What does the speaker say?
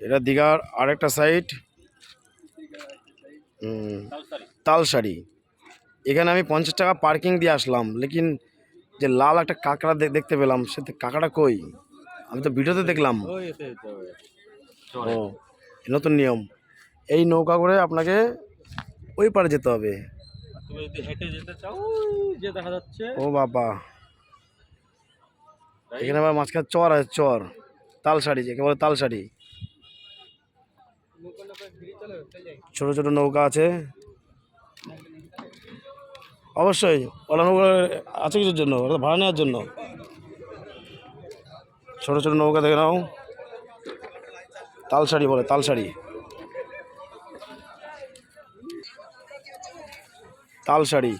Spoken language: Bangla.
এটা দীঘার আরেকটা সাইড তালসারি। এখানে আমি 50 টাকা পার্কিং দিয়ে আসলাম, লেকিন যে লাল একটা কাঁকড়া দেখতে পেলাম, সে কাঁকড়াটা কই? আমি তো ভিডিওতে দেখলাম। ও, নতুন নিয়ম, এই নৌকা করে আপনাকে ওই পারে যেতে হবে। তুমি যদি হেঁটে যেতে চাও যে দেখা যাচ্ছে। ও বাবা, এখানে আবার মাঝখানে চর আছে, চর তালসারি, যে বলে তালসারি। ছোট ছোট নৌকা আছে, অবশ্যই ওলা নৌকা আছে কিছুর জন্য, ওটা ভাড়া নেওয়ার জন্য। ছোট ছোট নৌকা দেখে নাও, তালসারি বলে, তালসারি, তালসারি।